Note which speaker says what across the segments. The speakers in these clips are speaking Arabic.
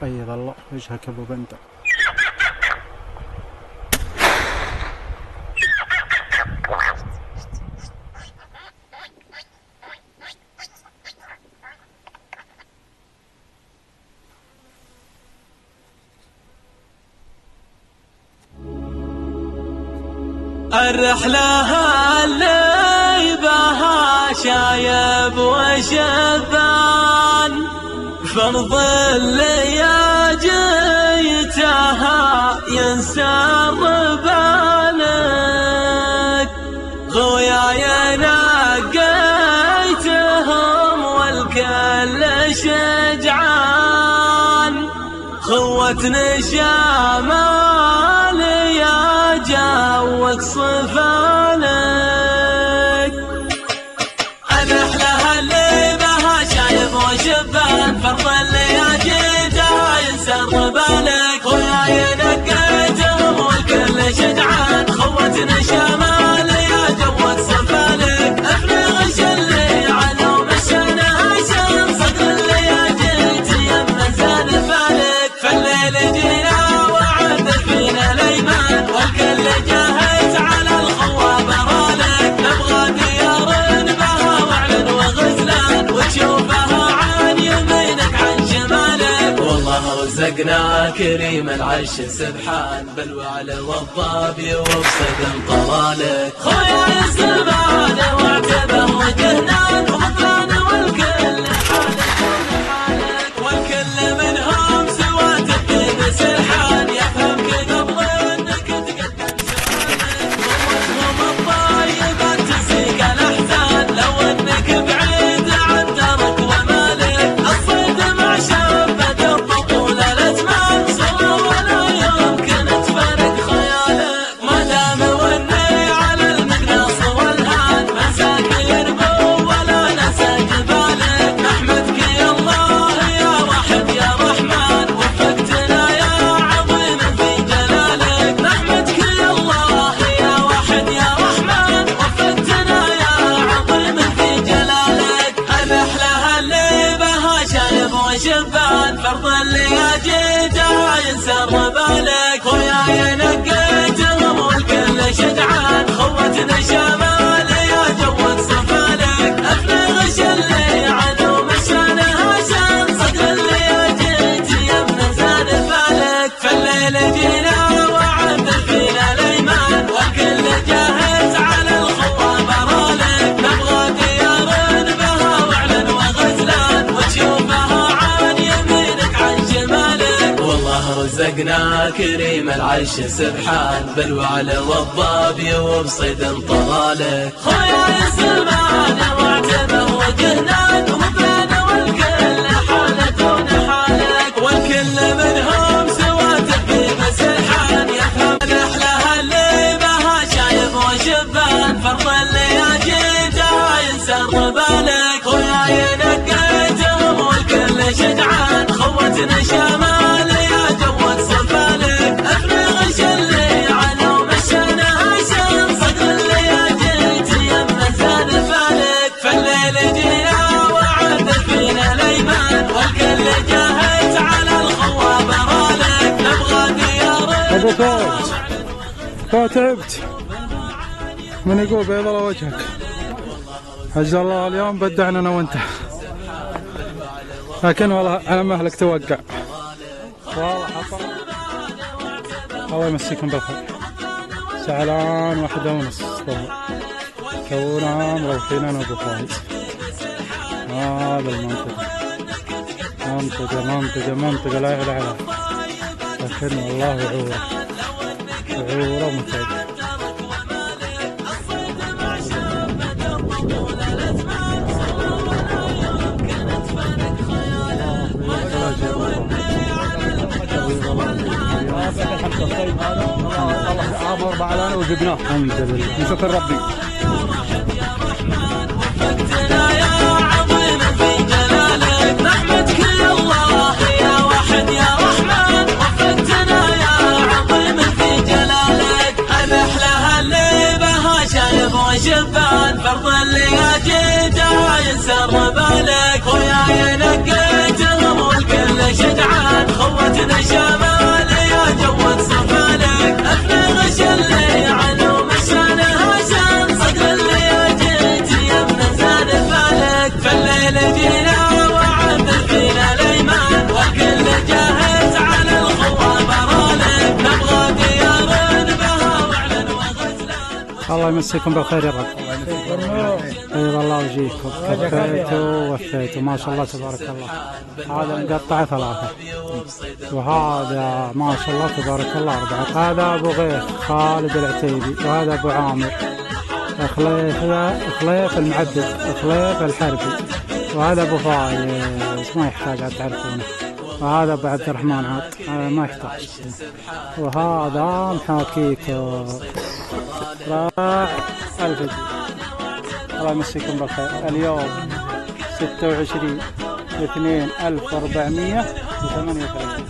Speaker 1: بيض الله وجهك ابو بندر.
Speaker 2: الرحلة اللي بها شايب وشبان فنظل يا جيتها ينسر بالك خوياي نقيتهم والكل شجعان خوتني شمال يا جوك صفالك الرحلة اللي بها شايب وشبان فرض اللي جيتها ينسر بالك خوياي نقيتهم والكل شجعان خوتني شمال يا جوك صفالك افني غش اللي علوم السنة عشان صدر اللي جيت يمن زاد فالك فالليل جينا وعد فينا الايمان والكل جاهز على الخواب رالك نبغى ديار بها وعلن وغزلان وتشوفها عن يمينك عن شمالك والله رزقنا كريم العش سبحان بالوعل والضابي وبصد طلالك خويا الزمان واعتبر وجهنان ومطلان والكل حالك والكل منهم سوى تطيب سرحان يفهم كذا بظنك تقدم سؤالك الطيبات تسيق الاحزان لو انك بعيد عن درك ومالك الصيد مع شابة البطولة الازمان صورة ولا يمكن تفارق خيالك ما دام وني على المقناص والهان ما ساق يربو ولا نسى جبالك نحمدك يا الله يا واحد يا رحمن وفقتنا يا عظيم في جلالك نحمدك يا الله يا واحد يا رحمن وفقتنا يا عظيم في جلالك الرحلة اللي بها شايب وشبان فرض اللي جيتها ينسر بالك وياي نقيتهم والكل شجعان خوتنا شمال يا جوك صفالك افني غش اللي عدو مشانه عشان صدر اللي جيت يمن زاد فالك فالليل جينا وعد فينا الايمان والكل جاهز على الخواب رالك نبغى ديار بها وعلن وغزلان وتشوفها عن يمينك عن شمالك والله رزقنا كريم العش سبحان بالوعل والضابي وبصيد طلالك خويا الزمان واعتبر وجهنان ومطلان والكل حالتون حالك والكل منهم سوى تطيب سرحان يفهم الرحلة اللي بها شايب وشبان فرض اللي جيتها ينسر بالك خوياي نقيتهم والكل شجعان خوتنا شمال يا جوك صفالك افني غش اللي علوم السنة عشان صدر اللي جيت يمن زاد فالك فالليل جينا وعد فينا الايمان والكل جاهز على الخواب رالك نبغى ديار
Speaker 1: ابو فوت تعبت من يقول بيض الله وجهك عجل الله اليوم بدعنا انا وانت لكن والله على مهلك توقع والله حصل الله يمسيكم بالخير سعلان 1:30 تونا مروحين انا ابو فايز هذا منطقة لا يعلى عليها لكن والله عورة متعبة
Speaker 3: الله عامر بعلانا وجبناه
Speaker 1: الحمد لله
Speaker 3: نشكر ربي
Speaker 2: وفقتنا يا عظيم في جلالك نحمدك يا الله يا واحد يا رحمن وفقتنا يا عظيم في جلالك الرحلة اللي بها شايب وشبان فرض اللي جيتها ينسر بالك وياي نقيتهم والكل شجعان
Speaker 1: الله يمسيكم بالخير يا رب. بيض الله وجيهكم، كفيتوا ووفيتوا ما شاء الله تبارك الله. هذا مقطع 3 وهذا ما شاء الله تبارك الله 4. هذا ابو غيث خالد العتيبي، وهذا ابو عامر خليف المعبد خليف الحربي، وهذا ابو فايز ما يحتاج تعرفونه، وهذا ابو عبد الرحمن عاد ما يحتاج، وهذا محاكيكو راح الفجر. الله يمسيكم بالخير. اليوم 26/2/1438.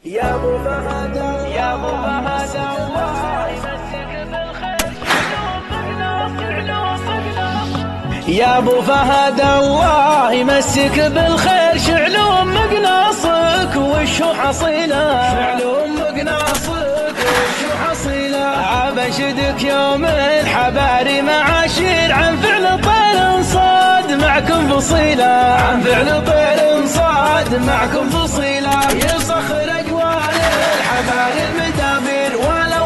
Speaker 2: يا ابو فهد يا ابو فهد الله يمسك بالخير. يا ابو فهد الله يمسك بالخير، شعلوم مقناصك وشو حصيله، شعلوم مقناصك وشو حصيله. عبشدك يوم الحباري معاشير، عن فعل طير صاد معكم فصيله، عن فعل طير صاد معكم فصيله. يصخر اجوال الحباري المدابير، ولا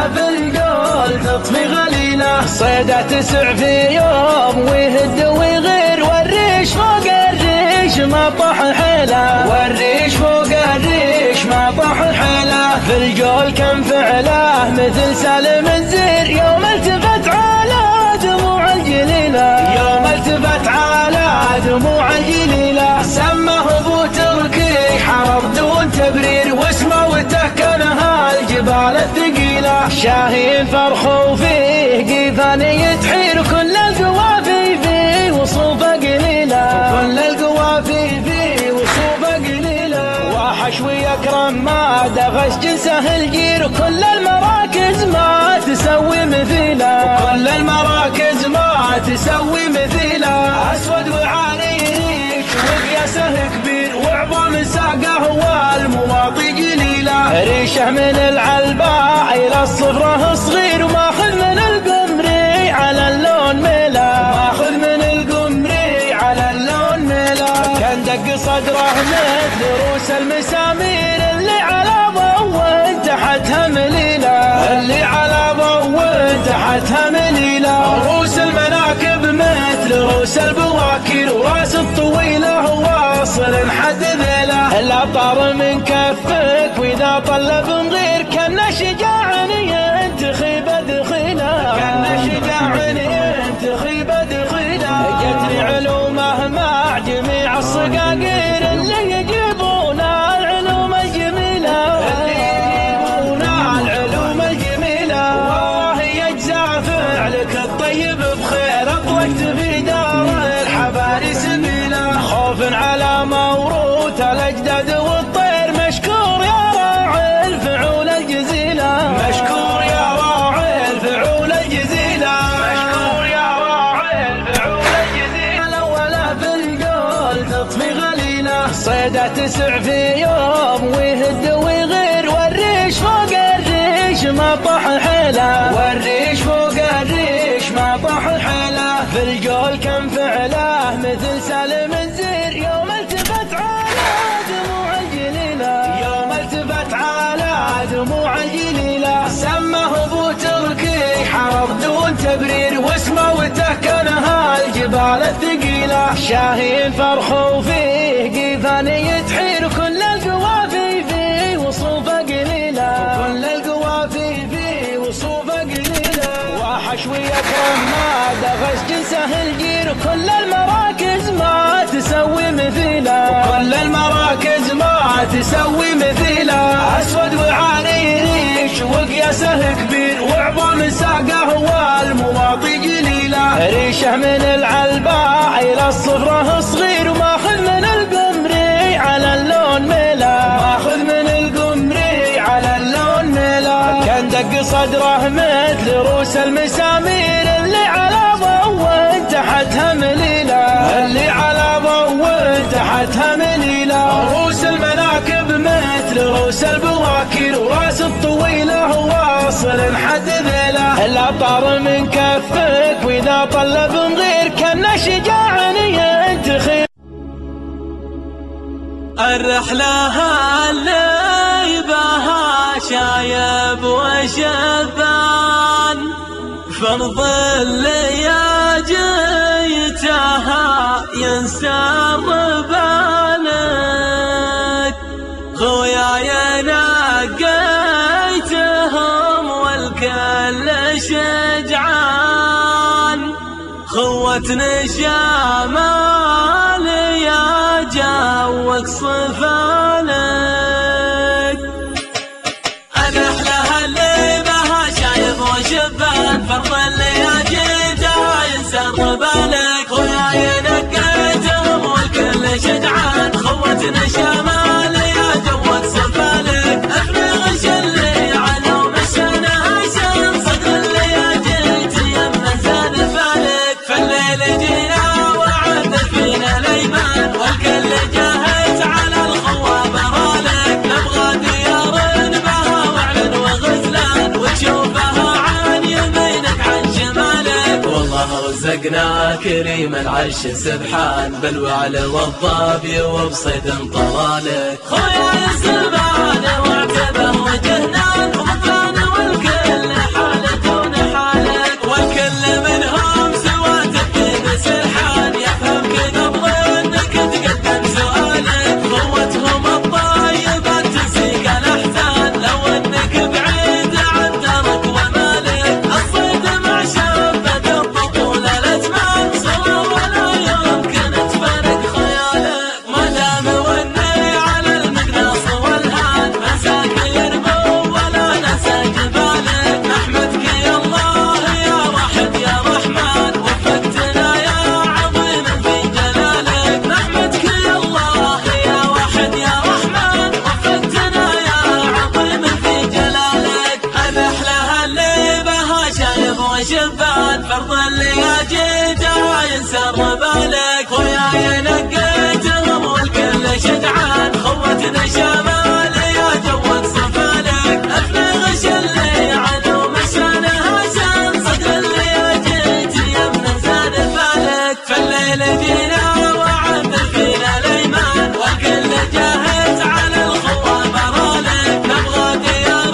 Speaker 2: بالقول تطفي غليله. صيده تسع في يوم ويهد ويغير، والريش فوق الريش ما طاح حيله، والريش فوق الريش ما طاح حيله. في الجول كم فعله مثل سالم الزير، يوم التفت على دموع الجليله، يوم التفت على دموع الجليله. سماه ابو تركي حرب دون تبرير، واسمه وتهكنها الجبال الثقيله. شاهين فرخوا فيه قيثاني تحير، كل القوافي فيه وصوفه قليله، كل القوافي فيه وصوفه قليله. وحشوي اكرم ما دغش جنسه الجير، كل المراكز ما تسوي مثيله، كل المراكز ما تسوي مثيله. اسود وعريش وقياسه كبير، وعظم ساقه والمواطي قليله. ريشه من العلباء الى الصفره صغير، وماخذ من القمري على اللون ميله، ماخذ من القمري على اللون ميله. كان دق صدره مثل روس المسامير، اللي على ضو تحتها مليله، اللي على ضو تحتها مليله. روس المناكب مثل روس البواكير، وراس الطويله واصل حد ذيله. الاطار من كفك واذا طلب مغير، كان شجاع ينتخي بدخيله، كان شجاع ينتخي بدخيله. جتني علومه مع جميع الصقاقير، اللي يجيبون العلوم الجميله، اللي يجيبون العلوم الجميله. والله يجزى فعلك الطيب بخير، اطلقت في دار الحباري سبيله. خوف على موروث الاجداد والطير، مشكور يا راعي الفعول الجزيله، مشكور يا راعي الفعول الجزيله، مشكور يا راعي الفعول الجزيله. ولا بالقول تطفي غليله. صيده تسع في يوم ويهد ويغير، والريش فوق الريش ما طاح حيله، والريش فوق الريش ما طاح حيله. في الجول كم فعله مثل سالم الزير، يوم التفت على دموع الجليله، يوم التفت على دموع الجليله. سماه ابو تركي حرب دون تبرير، واسمه وتهكنها الجبال الثقيله. شاهين فرخوا فيه قيثاني تحير، كل القوافي فيه وصوفه قليله، كل القوافي فيه وصوفه قليله. وحشوي اكرم ما دغش جنسه الجير، كل المراكز ما تسوي مثيله، كل المراكز ما تسوي مثيله. اسود وعريش وقياسه كبير، وعظم ساقه والمواطي قليله. ريشه من العلباء الى الصفره صغير، وماخذ من القمري على اللون ميله، ماخذ من القمري على اللون ميله. كان دق صدره مثل روس المسامير، اللي على ضو تحتها مليله، اللي على ضو تحتها مليله. روس المناكب مثل روس البواكير، وراس الطويله واصل حد ذيله. الاطار من كفك واذا طلب مغير، كان شجاع ينتخي. الرحله اللي بها شايب وشباب، فرض اللي جيتها ينسر بالك خوياي نقيتهم والكل شجعان خوتني شمال يا جوك صفالك انا احلى اللي بها شايب وشبان فرض اللي جيتها ينسر بالك خوياي نقيتهم والكل شجعان خوتني شمال يا جوك صفالك افرغ اللي علوم السنه عشان صدر اللي جيت يمن زاد فالك فالليل جينا وعد فينا الايمان والكل جاهز على الخوه برالك نبغى ديار بها وعلن وغزلان وتشوفها عن يمينك عن شمالك والله رزقنا كريم العرش سبحان بالوعل والظابي وبصيد طلالك خويا سلمان وعتبه وجهنان ومطران والكل حالتون حالك والكل منهم سوى تكتب سرحان يفهم كذا بظنك تقدم سؤالك خوتهم الطيبات تسيق الاحزان لو انك بعيد عن درك ومالك الصيد مع شبة الطفولة الاتمان صورة ولا يمكن تفارق خيالك ما دام وني على المقناص والهان مساك يربو ولا نسى جبالك نحمدك يا الله يا واحد يا رحمن وفقتنا يا عظيم في جلالك نحمدك يا الله يا واحد يا رحمن وفقتنا يا عظيم في جلالك انا احلاها اللي بها شايب وشبان فرض اللي جيتها ينسر بالك خوياي نقيتهم والكل شجعان خوتنا شمال يا جوك صفالك افرغ اللي عدو مشانه عشان صدر اللي جيت يمن زاد فالك فالليل جينا وعد فينا الايمان والكل جاهز على الخوه برالك نبغى ديار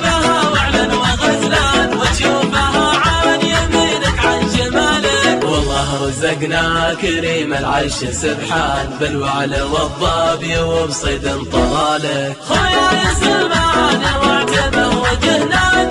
Speaker 2: بها وعلن وغزلان وتشوفها عن يمينك عن شمالك والله رزقنا كريم العرش سبحان بالوعل والظابي وبصيد طلالك خويا سلمان وعتبه وجهنان